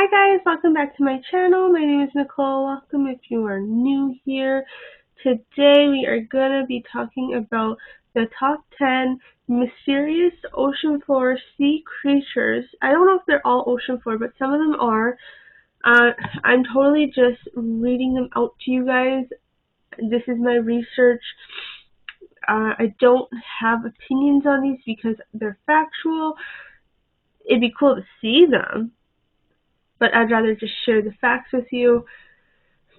Hi guys, welcome back to my channel. My name is Nicole. Welcome if you are new here. Today we are going to be talking about the top 10 mysterious ocean floor sea creatures. I don't know if they're all ocean floor, but some of them are. I'm totally just reading them out to you guys. This is my research. I don't have opinions on these because they're factual. It'd be cool to see them, but I'd rather just share the facts with you.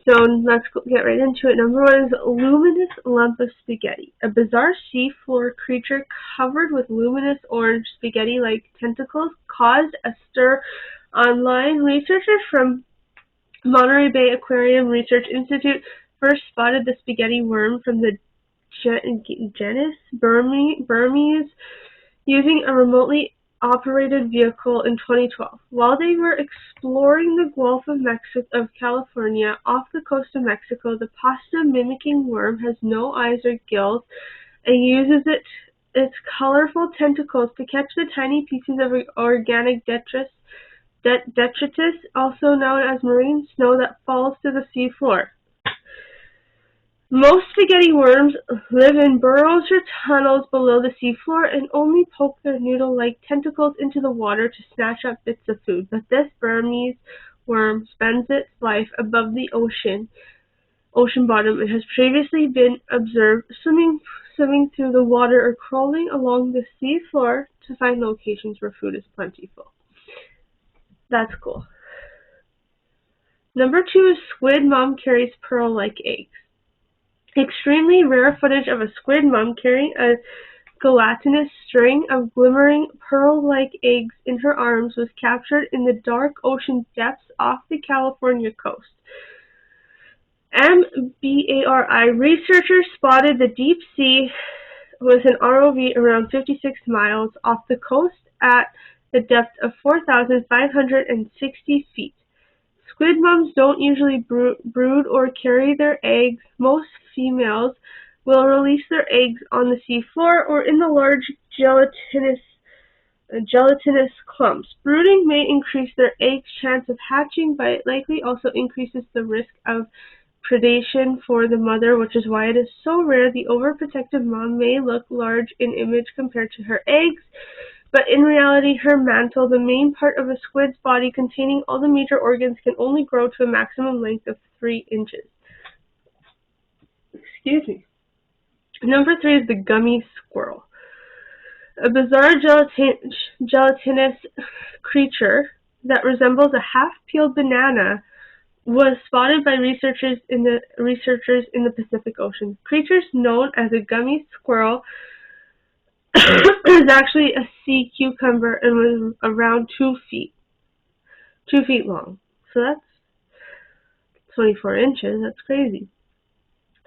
So let's get right into it. Number one is luminous lump of spaghetti, a bizarre seafloor creature covered with luminous orange spaghetti-like tentacles caused a stir online. Researchers from Monterey Bay Aquarium Research Institute first spotted the spaghetti worm from the genus Burmese using a remotely operated vehicle in 2012. While they were exploring the Gulf of California off the coast of Mexico, the pasta-mimicking worm has no eyes or gills and uses its colorful tentacles to catch the tiny pieces of organic detritus, also known as marine snow, that falls to the seafloor. Most spaghetti worms live in burrows or tunnels below the seafloor and only poke their noodle-like tentacles into the water to snatch up bits of food. But this Burmese worm spends its life above the ocean bottom and has previously been observed swimming through the water or crawling along the seafloor to find locations where food is plentiful. That's cool. Number 2 is squid mom carries pearl-like eggs. Extremely rare footage of a squid mom carrying a gelatinous string of glimmering pearl-like eggs in her arms was captured in the dark ocean depths off the California coast. MBARI researchers spotted the deep sea with an ROV around 56 miles off the coast at the depth of 4,560 feet. Squid moms don't usually brood or carry their eggs. Most females will release their eggs on the seafloor or in the large gelatinous clumps. Brooding may increase their eggs' chance of hatching, but it likely also increases the risk of predation for the mother, which is why it is so rare. The overprotective mom may look large in image compared to her eggs, but in reality, her mantle, the main part of a squid's body containing all the major organs, can only grow to a maximum length of 3 inches. Excuse me. Number 3 is the gummy squirrel. A bizarre gelatinous creature that resembles a half-peeled banana was spotted by researchers in the Pacific Ocean. Creatures known as a gummy squirrel is actually a sea cucumber and was around 2 feet long. So that's 24 inches. That's crazy.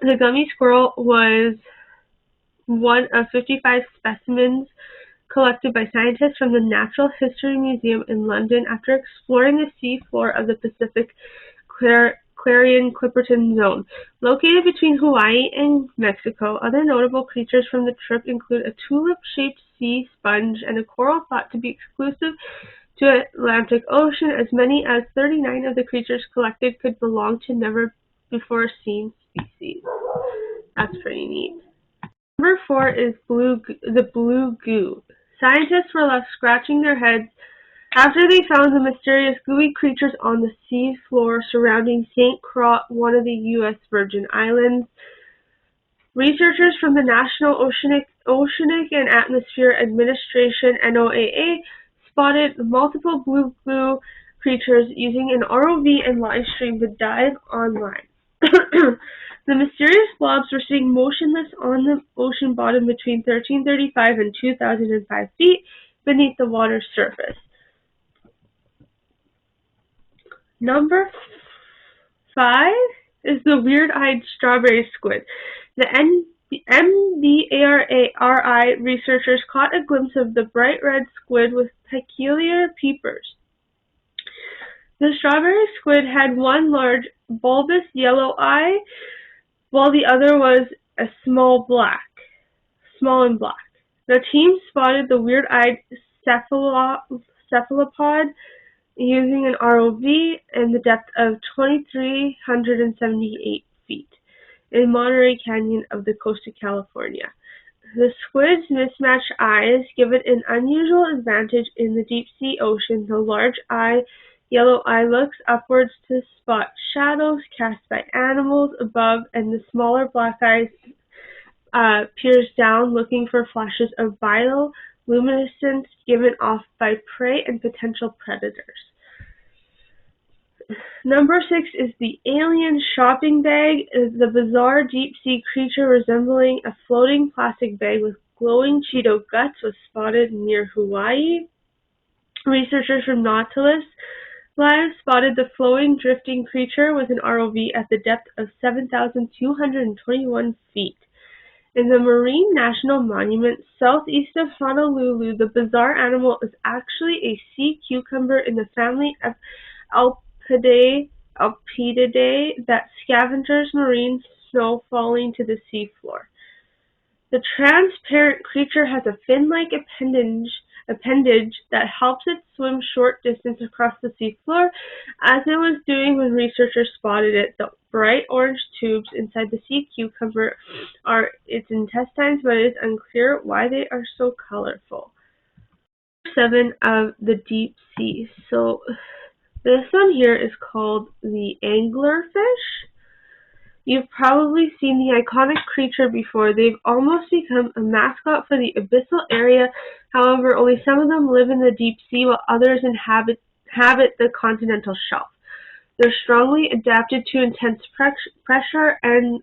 The gummy squirrel was one of 55 specimens collected by scientists from the Natural History Museum in London after exploring the sea floor of the Pacific Clarion-Clipperton Zone, located between Hawaii and Mexico. Other notable creatures from the trip include a tulip-shaped sea sponge and a coral thought to be exclusive to the Atlantic Ocean. As many as 39 of the creatures collected could belong to never-before-seen species. That's pretty neat. Number 4 is the blue goo. Scientists were left scratching their heads after they found the mysterious gooey creatures on the sea floor surrounding St. Croix, one of the U.S. Virgin Islands. Researchers from the National Oceanic and Atmospheric Administration (NOAA) spotted multiple blue goo creatures using an ROV and live streamed the dive online. The mysterious blobs were seen motionless on the ocean bottom between 1,335 and 2,005 feet beneath the water's surface. Number 5 is the weird-eyed strawberry squid. The MBARI researchers caught a glimpse of the bright red squid with peculiar peepers. The strawberry squid had one large, bulbous yellow eye, while the other was small and black. The team spotted the weird-eyed cephalopod using an ROV and the depth of 2,378 feet in Monterey Canyon of the coast of California. The squid's mismatched eyes give it an unusual advantage in the deep-sea ocean. The large yellow eye looks upwards to spot shadows cast by animals above, and the smaller black eye peers down, looking for flashes of bioluminescence given off by prey and potential predators. Number 6 is the alien shopping bag. The bizarre deep-sea creature resembling a floating plastic bag with glowing Cheeto guts was spotted near Hawaii. Researchers from Nautilus Live spotted the flowing, drifting creature with an ROV at the depth of 7,221 feet. In the Marine National Monument southeast of Honolulu, the bizarre animal is actually a sea cucumber in the family of Alpididae that scavenges marine snow falling to the seafloor. The transparent creature has a fin-like appendage that helps it swim short distance across the seafloor, as it was doing when researchers spotted it. The bright orange tubes inside the sea cucumber are its intestines, but it is unclear why they are so colorful. 7 of the deep sea. So this one here is called the anglerfish. You've probably seen the iconic creature before. They've almost become a mascot for the abyssal area. However, only some of them live in the deep sea, while others inhabit the continental shelf. They're strongly adapted to intense pressures and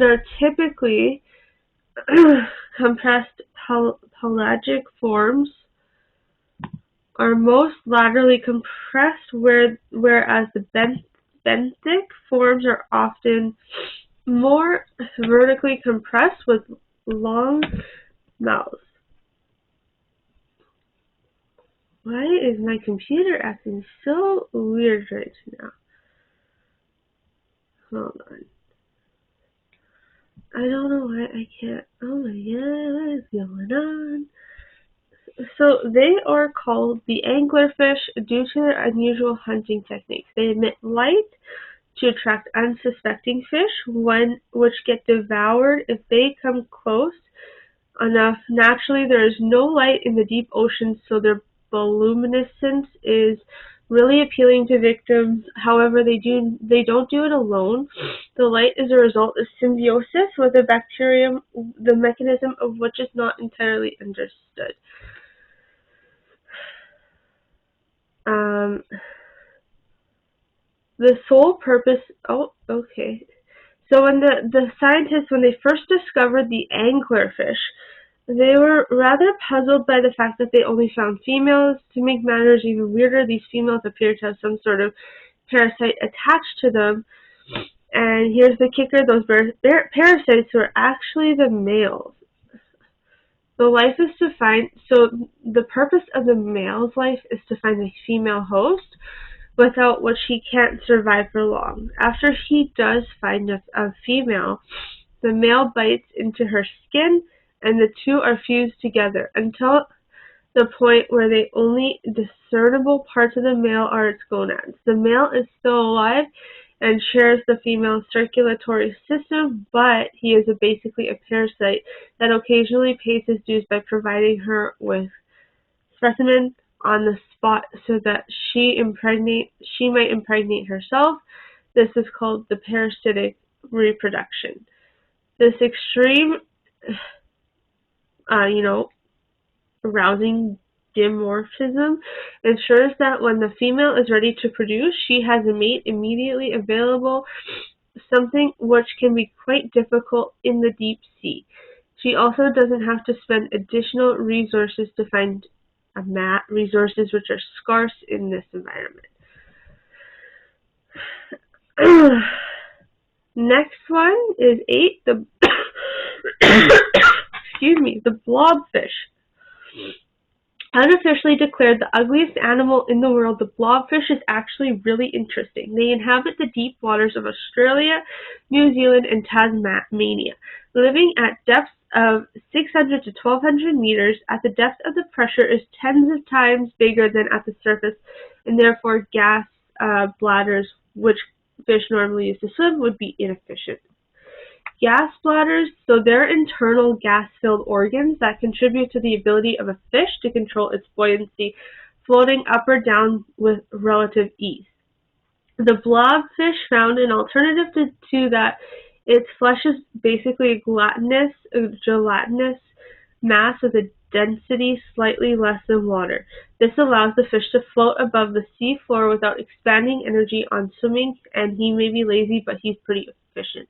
are typically compressed pelagic forms. Are most laterally compressed, whereas the benthic forms are often more vertically compressed with long mouths. Why is my computer acting so weird right now? Hold on. I don't know why I can't. Oh my god, what is going on? So they are called the anglerfish due to their unusual hunting techniques. They emit light to attract unsuspecting fish, which get devoured if they come close enough. Naturally, there is no light in the deep ocean, so their bioluminescence is really appealing to victims. However, they don't do it alone. The light is a result of symbiosis with a bacterium, the mechanism of which is not entirely understood. The sole purpose. Oh, okay. So when the scientists, when they first discovered the anglerfish, they were rather puzzled by the fact that they only found females. To make matters even weirder, these females appear to have some sort of parasite attached to them. And here's the kicker: those parasites were actually the males. The life is to find. So the purpose of the male's life is to find a female host, without which he can't survive for long. After he does find a female, the male bites into her skin, and the two are fused together until the point where the only discernible parts of the male are its gonads. The male is still alive and shares the female's circulatory system, but he is basically a parasite that occasionally pays his dues by providing her with specimen on the spot so that she might impregnate herself. This is called the parasitic reproduction. This extreme, arousing dimorphism ensures that when the female is ready to produce, she has a mate immediately available, something which can be quite difficult in the deep sea. She also doesn't have to spend additional resources to find resources which are scarce in this environment. Next one is 8, the the blobfish. Unofficially declared the ugliest animal in the world, the blobfish is actually really interesting. They inhabit the deep waters of Australia, New Zealand, and Tasmania, living at depths of 600 to 1200 meters at the depth of the pressure is tens of times bigger than at the surface, and therefore gas bladders, which fish normally use to swim, would be inefficient. Gas bladders, so they're internal gas-filled organs that contribute to the ability of a fish to control its buoyancy, floating up or down with relative ease. The blobfish found an alternative to that. Its flesh is basically a gelatinous mass with a density slightly less than water. This allows the fish to float above the sea floor without expending energy on swimming, and he may be lazy, but he's pretty efficient.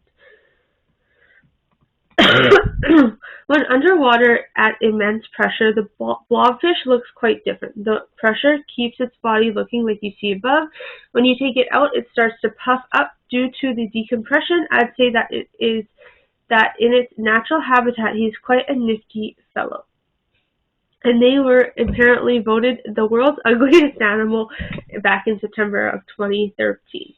When underwater at immense pressure, the blobfish looks quite different. The pressure keeps its body looking like you see above. When you take it out, it starts to puff up due to the decompression. I'd say that it is that in its natural habitat, he's quite a nifty fellow. And they were apparently voted the world's ugliest animal back in September of 2013.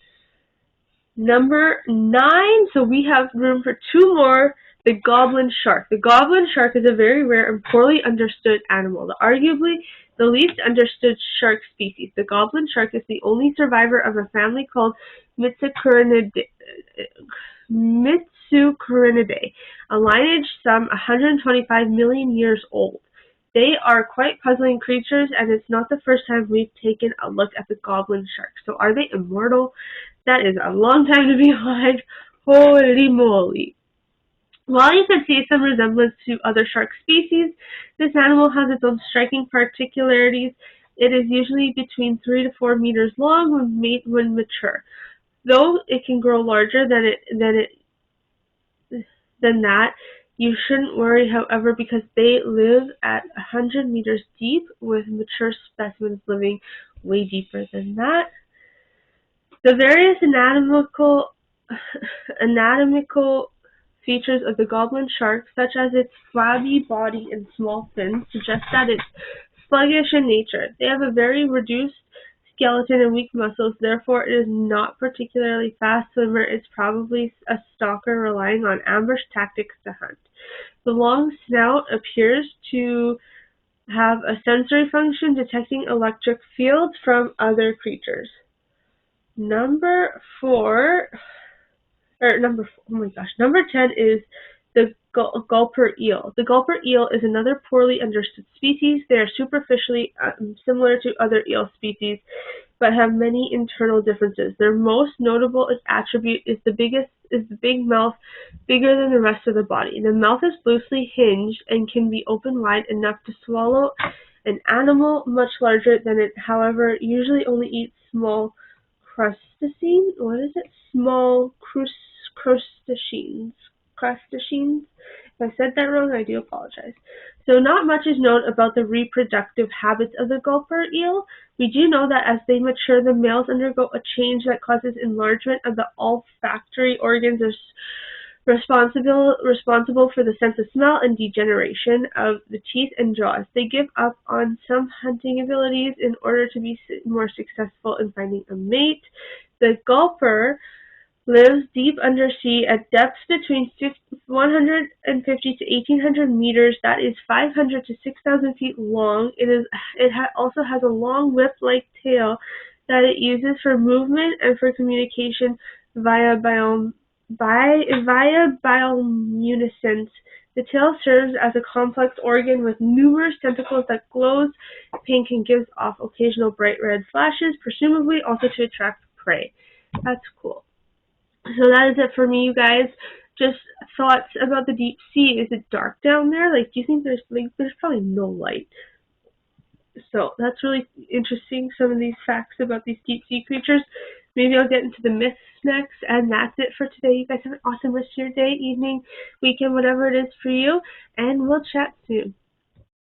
Number 9, so we have room for 2 more. The goblin shark. The goblin shark is a very rare and poorly understood animal, arguably the least understood shark species. The goblin shark is the only survivor of a family called Mitsukuridae, a lineage some 125 million years old. They are quite puzzling creatures, and it's not the first time we've taken a look at the goblin shark. So are they immortal? That is a long time to be alive. Holy moly. While you can see some resemblance to other shark species, this animal has its own striking particularities. It is usually between 3 to 4 meters long when mature. Though it can grow larger than that, you shouldn't worry, however, because they live at 100 meters deep, with mature specimens living way deeper than that. The various anatomical features of the goblin shark, such as its flabby body and small fins, suggest that it's sluggish in nature. They have a very reduced skeleton and weak muscles, therefore it is not particularly fast swimmer. It's probably a stalker relying on ambush tactics to hunt. The long snout appears to have a sensory function, detecting electric fields from other creatures. Number 10 is the gulper eel. The gulper eel is another poorly understood species. They are superficially similar to other eel species, but have many internal differences. Their most notable attribute is the big mouth, bigger than the rest of the body. The mouth is loosely hinged and can be open wide enough to swallow an animal much larger than it, however, usually only eats small crustaceans. What is it? Small crustaceans. If I said that wrong, I do apologize. So not much is known about the reproductive habits of the gulper eel. We do know that as they mature, the males undergo a change that causes enlargement of the olfactory organs responsible for the sense of smell and degeneration of the teeth and jaws. They give up on some hunting abilities in order to be more successful in finding a mate. The gulper lives deep undersea at depths between 150 to 1800 meters, that is 500 to 6,000 feet long. It also has a long whip-like tail that it uses for movement and for communication via bioluminescence. The tail serves as a complex organ with numerous tentacles that glows pink and gives off occasional bright red flashes, presumably also to attract prey. That's cool. So that is it for me, you guys. Just thoughts about the deep sea. Is it dark down there? Like, do you think there's probably no light? So that's really interesting, some of these facts about these deep sea creatures. Maybe I'll get into the myths next, and that's it for today. You guys have an awesome rest of your day, evening, weekend, whatever it is for you, and we'll chat soon.